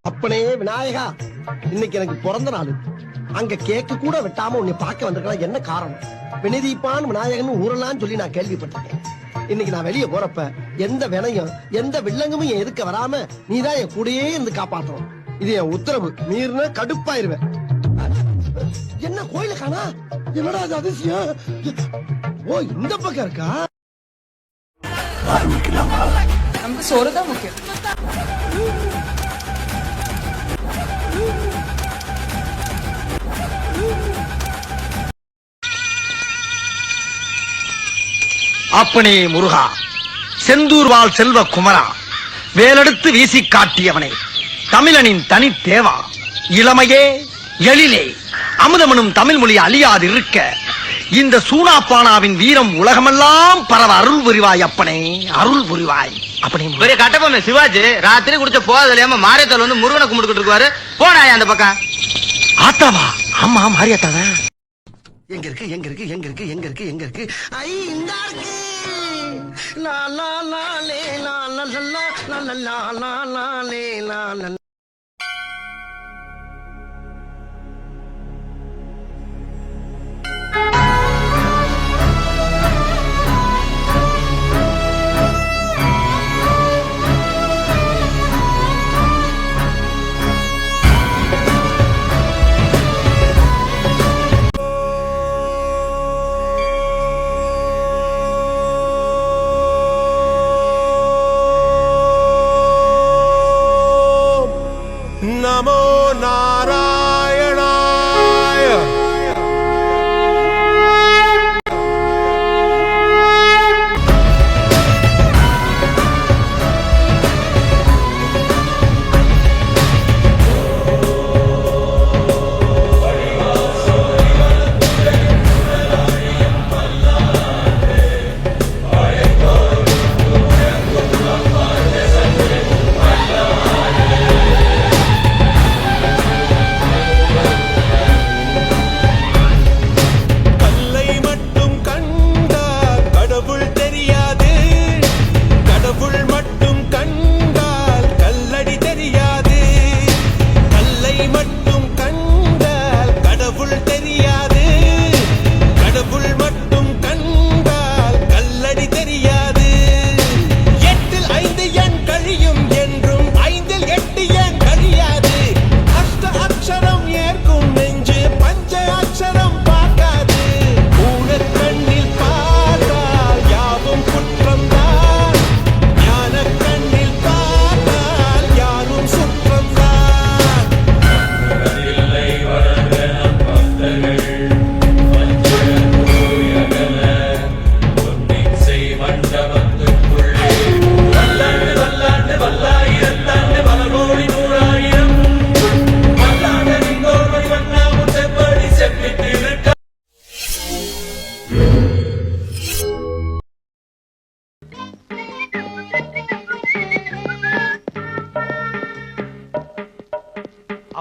அப்பனே விநாயகா, இன்னைக்கு எனக்கு பிறந்த நாள். அங்க கேக்கு கூட வெட்டாம உன்னை பார்க்க வந்திருக்கலாம். என்ன காரணம்? வினதீப்பான் விநாயகன் ஊரெல்லாம் சொல்லி நான் கேள்விப்பட்டிருக்கேன். இன்னைக்கு நான் வெளியே போறப்ப எந்த வினையும் எந்த வில்லங்கமும் என் எதுக்க வராம நீதான் என் கூடயே இருந்து காப்பாற்றணும். இது என் உத்தரவு. மீறின கடுப்பாயிருவேன். என்ன கோயில காணா? என்னடா அது அதிசயம்? ஓ, இந்த பக்கம் இருக்கா? நமக்கு சோறு தான் முக்கியம். அப்பனே முருகா, செந்தூர் வாழ் செல்வ குமரா, வேலெடுத்து வீசி காட்டியவனே, தமிழனின் தனி தேவா, இளமையே எழிலே அமுதமனும் தமிழ் மொழி அழியாது இருக்க இந்த சூனாப்பானாவின் வீரம் உலகமெல்லாம் பரவ அருள் புரிவாய் அப்பனே, அருள் புரிவாய். அப்பனே பெரிய கட்டப்பொம்ம சிவாஜி ராத்திரி குடிச்ச போதில்லாம மாரியத்தால் வந்து முருகனை கும்பிட்டு இருக்காரு. போனாயா அந்த பக்கம்? ஆத்தாவா? ஆமா, மாரியத்தாவா. எங்க இருக்கு எங்க இருக்கு எங்க இருக்கு எங்க இருக்கு எங்க இருக்கு? ஐ, இந்தா இருக்கு. லா லா லா லே லா லா லா லா லா லா லா லே லா லா. நமோ நாராயணாய.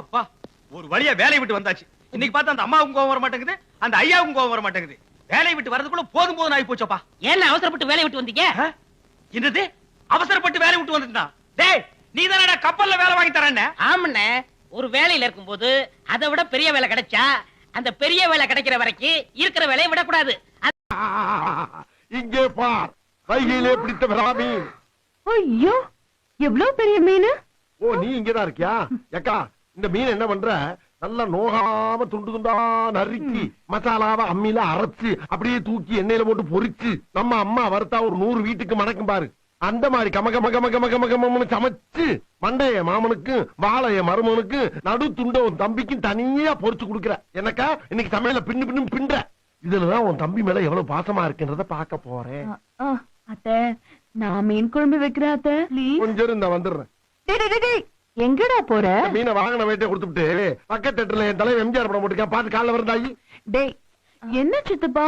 அப்பா, ஒரு வழியா வேலையை விட்டு வந்தாச்சு. இன்னைக்கு பார்த்தா அந்த அம்மாவுக்கும் கோவம் வர மாட்டேங்குது, அந்த ஐயாவுக்கும் கோவம் வர மாட்டேங்குது. வேலையை விட்டு வரதுக்குள்ள போதும் போதும் ஆகி போச்சப்பா. ஏன் அவசரப்பட்டு வேலையை விட்டு வந்தீங்க? என்னது அவசரப்பட்டு வேலையை விட்டு வந்துட்டான்? டேய், நீ தானடா கப்பல்ல வேலை வாங்கி தரேன்னு? ஆமண்ணே, ஒரு வேலையில இருக்கும்போது அதை விட பெரிய வேலை கிடைச்சா அந்த பெரிய வேலை கிடைக்கிற வரைக்கும் இருக்கிற வேலையை விடக்கூடாது. இங்கே பார், கையிலே பிடித்த விராமி. ஐயோ, எவ்வளவு பெரிய மீன். ஓ, நீ இங்கதான் இருக்கியா? அக்கா, இந்த மீன் என்ன பண்ற? நல்லா நோகாம துண்டு துண்டா நறுக்கி மசாலாவை அம்மியில அரைச்சு அப்படியே தூக்கி எண்ணெயில போட்டு பொரிச்சு நம்ம அம்மா வறுத்தா ஒரு 100 வீட்டுக்கு மணக்கும் பாரு. அந்த மாதிரி கம கம கம கம கம கம சமைச்சு மண்டைய மாமனுக்கு வாழைய மருமனுக்கு நடு துண்ட உன் தம்பிக்கும் தனியா பொரிச்சு கொடுக்குற. எனக்கா இன்னைக்கு சமையல பின்னு பின்னு பின்ற. இதுலதான் உன் தம்பி மேல எவ்வளவு பாசமா இருக்குன்றத பாக்க போறேன். அத்தை, நான் மீன் குழம்பு வைக்கிறேன் அத்தை. கொஞ்சம் இருந்தா வந்துடுறேன். எங்கடா போற? மீனை வாங்கின வேட்டை கொடுத்துட்டு பக்கத்து தேட்டர்ல என் தலைவர் எம்ஜிஆர் படம் போட்டுருக்கேன், பாத்து காலைல வருந்தாயி. டேய், என்ன சித்தப்பா,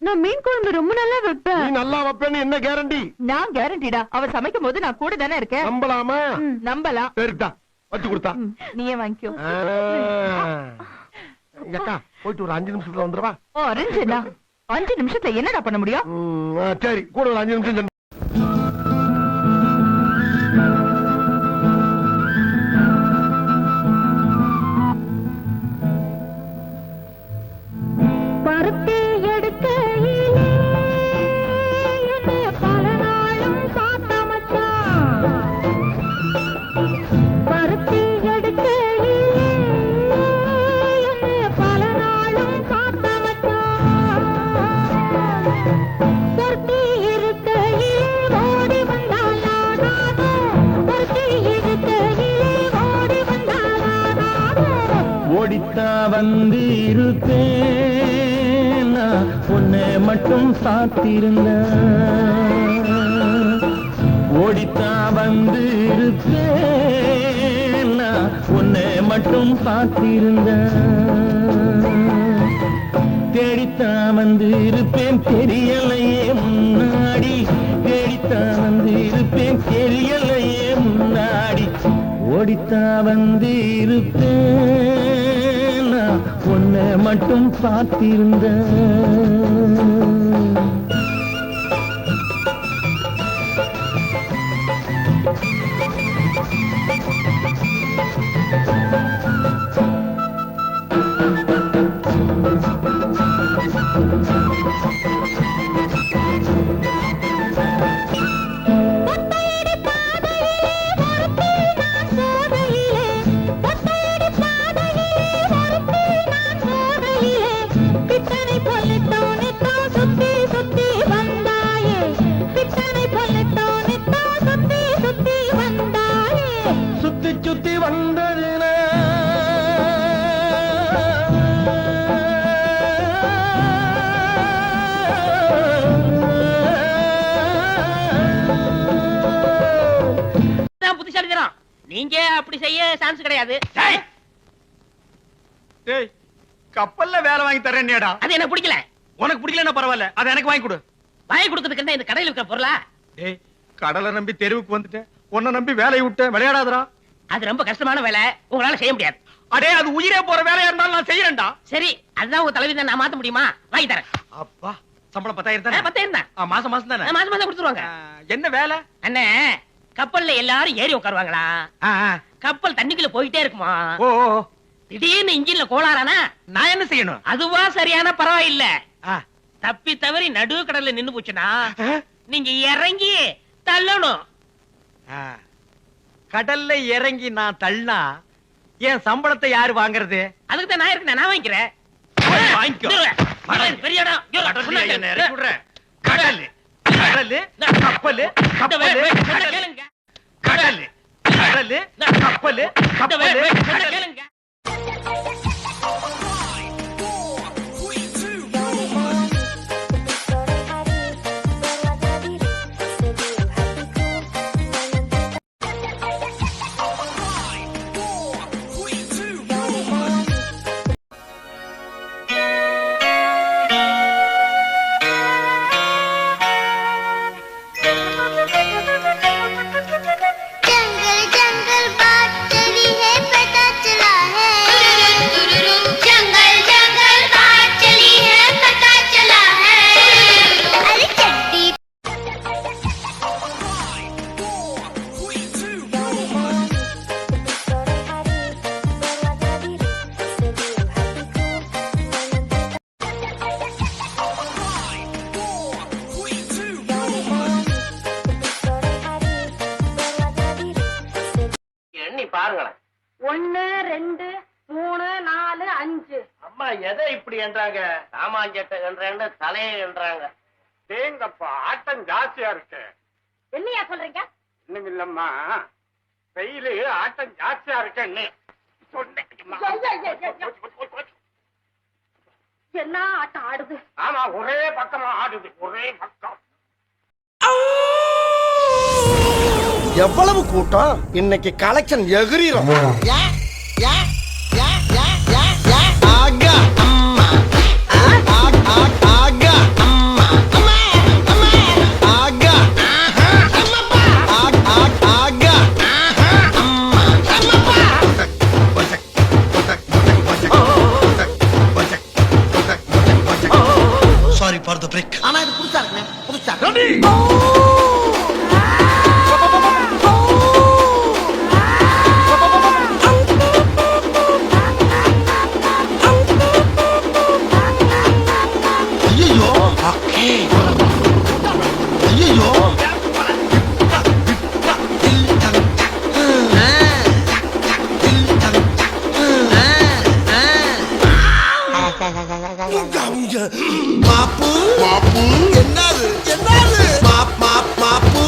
நான் மீன் குழம்பு ரொம்ப நல்லா வைப்பேன். நீ நல்லா வைப்பேன்னு என்ன கேரண்டி? நான் கேரண்டிடா. அவ சமைக்கும் போது நான் கூட தானே இருக்கேன். நம்பலாமா? நம்பலாம். சரிதா, வச்சு கொடுத்தா நீயே வாங்கிக்கோ. அக்கா, போயிட்டு ஒரு 5 நிமிஷத்துல வந்துருவா. 5 நிமிஷத்துல என்னடா பண்ண முடியும்? சரி, கூட ஒரு 5 நிமிஷம். வந்து இருப்பேன் நான் உன்னை மட்டும் சாத்திருந்த ஓடித்தா வந்து இருப்பேன் நான் உன்னை மட்டும் சாத்திருந்த தேடித்தான் வந்து இருப்பேன் தெரியலையே முன்னாடி தேடித்தான் வந்து இருப்பேன் தெரியலையே முன்னாடி ஓடித்தான் வந்து இருப்பேன் நான் உன்னை மட்டும் பார்த்திருந்த சுத்தி சுத்தி வந்ததுன புத்திசாலித்தனம். நீங்க அப்படி செய்ய சான்ஸ் கிடையாது. டேய் டேய், கப்பல்ல வேலை வாங்கி தரேன்டா. அது எனக்கு பிடிக்கல. உனக்கு பிடிக்கலன்னா பரவாயில்ல, அதை எனக்கு வாங்கி கொடு. வாங்கி கொடுக்கறதுக்கு என்ன இந்த கடையில் இருக்கிற பொருளா? டேய், கடலை நம்பி தெருவுக்கு வந்துட்டேன், உன்னை நம்பி வேலையை விட்டேன், விளையாடாதடா. அது ரொம்ப கஷ்டமான வேலை, உங்களால செய்ய முடியாது. அடே, அது உயிரே போற வேலையா இருந்தாலும் நான் செய்யறேன்டா. சரி, அதுதான் உங்க தலைவி தான், நான் மாத்த முடியுமா? வாங்கி தரேன். அப்பா, சம்பளம் 10,000 தானே? 10,000 தான். மாசம் மாசம் தானே? மாசம் மாசம் கொடுத்துருவாங்க. என்ன வேலை? அண்ணே, கப்பல்ல எல்லாரும் ஏறி உட்காருவாங்களா? ஆ, ஆ. கப்பல் தண்ணிக்குள்ள போயிட்டே இருக்குமா? ஓ ஓ, ஓ. திடீர்னு இன்ஜின்ல கோளாறானா? நான் என்ன செய்யணும்? அதுவா சரியான பரவாயில்ல. ஆ. தப்பி தவறி நடு கடல்ல நின்னு போச்சுன்னா ஆ? நீங்க இறங்கி தள்ளணும். ஆ. கடல்ல இறங்கி நான் தள்ளனா என் சம்பளத்தை யாரு வாங்குறது? அதுக்கு தான் நான் இருக்கேன், நான் வாங்கிக்கிறேன். வாங்கிக்கோ. இது பெரிய இடம். கடல்ல என்னை இறக்கி விடுறேன். கடல், கடல், கப்பல், கப்பல், கடல், கேளுங்க. கடல், கடல், கப்பல், கப்பல், கடல். கேளுங்க. जंगल जंगल बात चली है पता चला है जंगल जंगल बात चली है पता चला है अरे चड्डी எண்ணி பாருங்களேன். 1 2 3 4 5. அம்மா எதை இப்படி என்றாங்க? சாமான்ஜெட்ட என்றேன்னு தலையை என்றாங்க. தேங்கப்பா ஆட்டம் ஜாஸ்தியா இருக்கு. என்னையா சொல்றீங்க? இன்னும் இல்லம்மா, வெயிலு ஆட்டம் ஜாஸ்தியா இருக்குன்னு சொன்னேன். என்ன ஆட்டம் ஆடுது? ஆமா, ஒரே பக்கமா ஆடுது, ஒரே பக்கம். எவ்வளவு கூட்டம் இன்னைக்கு கலெக்ஷன் எகிரிரும். ஆகா அம்மா, ஆகா அம்மா, ஆகா ஆகா அம்மா. Sorry for the break. ஆனா இது புதுசா இருக்குண்ணே, புதுசா. ஐயோ, ஓகே. ஐயோ, மாப்பு என்னது என்னது மாப்பு